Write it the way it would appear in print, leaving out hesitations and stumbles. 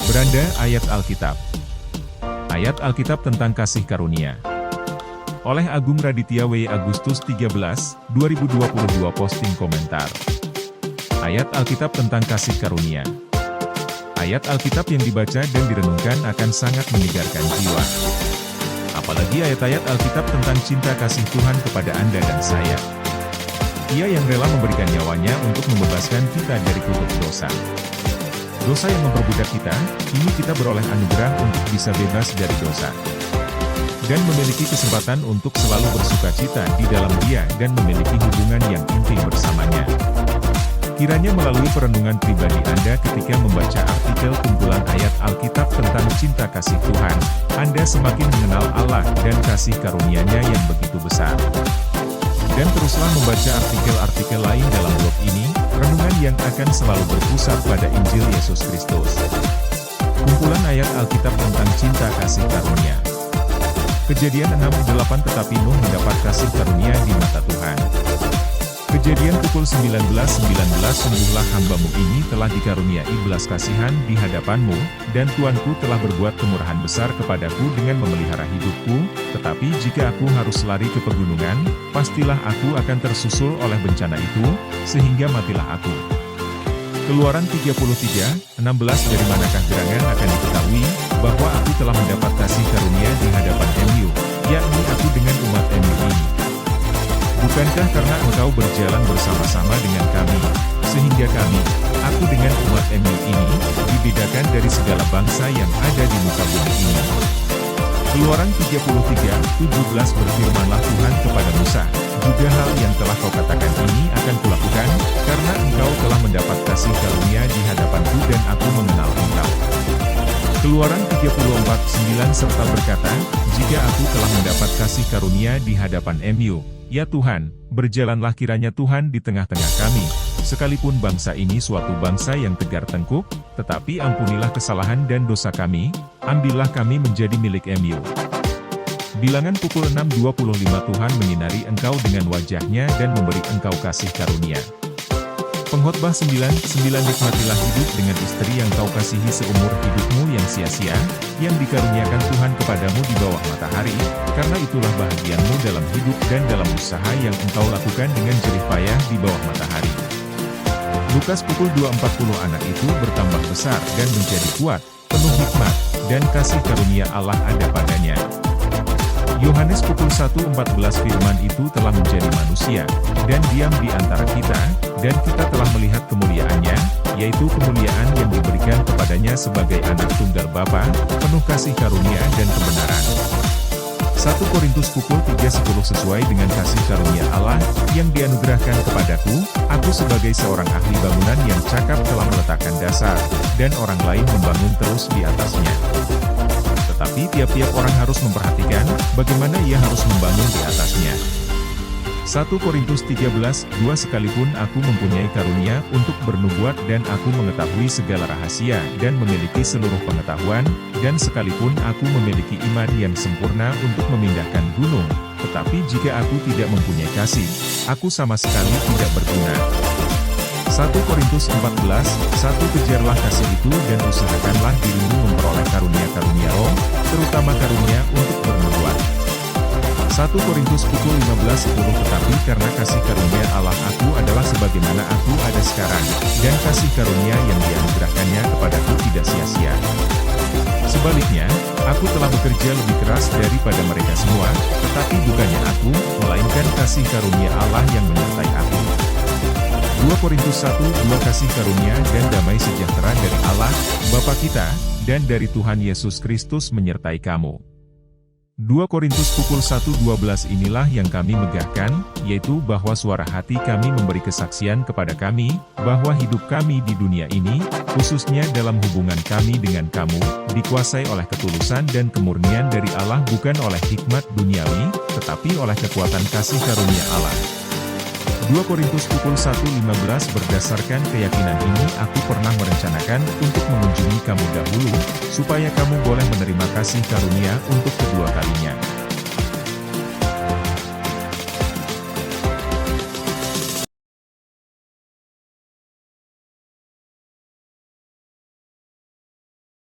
Beranda Ayat Alkitab. Ayat Alkitab tentang kasih karunia. Oleh Agung Raditya W. Agustus 13, 2022 posting komentar. Ayat Alkitab tentang kasih karunia. Ayat Alkitab yang dibaca dan direnungkan akan sangat menyegarkan jiwa. Apalagi ayat-ayat Alkitab tentang cinta kasih Tuhan kepada Anda dan saya. Ia yang rela memberikan nyawanya untuk membebaskan kita dari kutuk dosa. Dosa yang memperbudak kita, kini kita beroleh anugerah untuk bisa bebas dari dosa. Dan memiliki kesempatan untuk selalu bersukacita di dalam Dia dan memiliki hubungan yang intim bersamanya. Kiranya melalui perenungan pribadi Anda ketika membaca artikel kumpulan ayat Alkitab tentang cinta kasih Tuhan, Anda semakin mengenal Allah dan kasih karunia-Nya yang begitu besar. Dan teruslah membaca artikel-artikel lain dalam blog ini, renungan yang akan selalu berpusat pada Injil Yesus Kristus. Kumpulan ayat Alkitab tentang cinta kasih karunia. Kejadian 6:8 Tetapi Nuh mendapat kasih karunia di mata Tuhan. Kejadian pukul 19:19 Sungguhlah hambamu ini telah dikaruniai belas kasihan di hadapanmu, dan Tuanku telah berbuat kemurahan besar kepadaku dengan memelihara hidupku, tetapi jika aku harus lari ke pegunungan, pastilah aku akan tersusul oleh bencana itu, sehingga matilah aku. Keluaran 33:16 Dari manakah gerangan akan diketahui, bahwa aku telah mendapat kasih karunia di hadapan MU, yakni aku dengan umat MU ini. Bukankah karena engkau berjalan bersama-sama dengan kami, sehingga kami, aku dengan umat MU ini, dibedakan dari segala bangsa yang ada di muka bumi ini. Keluaran 33:17 Berfirmanlah Tuhan kepada Musa, juga hal yang telah kau katakan ini akan kulakukan, karena engkau telah mendapat kasih karunia di hadapanku dan aku mengenal engkau. Keluaran 34:9 serta berkata, jika aku telah mendapat kasih karunia di hadapan MU, ya Tuhan, berjalanlah kiranya Tuhan di tengah-tengah kami, sekalipun bangsa ini suatu bangsa yang tegar tengkuk, tetapi ampunilah kesalahan dan dosa kami, ambillah kami menjadi milik MU. Bilangan pukul 6:25 Tuhan menyinari engkau dengan wajahnya dan memberi engkau kasih karunia. Pengkhotbah 9:9 Nikmatilah hidup dengan istri yang kau kasihi seumur hidupmu yang sia-sia, yang dikaruniakan Tuhan kepadamu di bawah matahari, karena itulah bahagiamu dalam hidup dan dalam usaha yang engkau lakukan dengan jerih payah di bawah matahari. Lukas pukul 2:40 Anak itu bertambah besar dan menjadi kuat, penuh hikmat, dan kasih karunia Allah ada padanya. Yohanes pukul 1:14 Firman itu telah menjadi manusia, dan diam di antara kita, dan kita telah melihat kemuliaannya, yaitu kemuliaan yang diberikan kepadanya sebagai anak tunggal Bapa, penuh kasih karunia dan kebenaran. 1 Korintus pukul 3:10 Sesuai dengan kasih karunia Allah, yang dianugerahkan kepadaku, aku sebagai seorang ahli bangunan yang cakap telah meletakkan dasar, dan orang lain membangun terus di atasnya. Tetapi tiap-tiap orang harus memperhatikan, bagaimana ia harus membangun di atasnya. 1 Korintus 13:2 Sekalipun aku mempunyai karunia untuk bernubuat dan aku mengetahui segala rahasia dan memiliki seluruh pengetahuan, dan sekalipun aku memiliki iman yang sempurna untuk memindahkan gunung, tetapi jika aku tidak mempunyai kasih, aku sama sekali tidak berguna. 1 Korintus 14:1 Kejarlah kasih itu dan usahakanlah dirimu memperoleh karunia-karunia roh, terutama karunia untuk bernubuat. 1 Korintus pukul 15:10 Tetapi karena kasih karunia Allah aku adalah sebagaimana aku ada sekarang, dan kasih karunia yang dianugerahkannya kepadaku tidak sia-sia. Sebaliknya, aku telah bekerja lebih keras daripada mereka semua, tetapi bukannya aku, melainkan kasih karunia Allah yang menyertai aku. 2 Korintus 1:2 Kasih karunia dan damai sejahtera dari Allah, Bapa kita, dan dari Tuhan Yesus Kristus menyertai kamu. 2 Korintus pukul 1:12 Inilah yang kami megahkan, yaitu bahwa suara hati kami memberi kesaksian kepada kami, bahwa hidup kami di dunia ini, khususnya dalam hubungan kami dengan kamu, dikuasai oleh ketulusan dan kemurnian dari Allah bukan oleh hikmat duniawi, tetapi oleh kekuatan kasih karunia Allah. 2 Korintus pukul 1:15 Berdasarkan keyakinan ini aku pernah merencanakan untuk mengunjungi kamu dahulu, supaya kamu boleh menerima kasih karunia untuk kedua kalinya.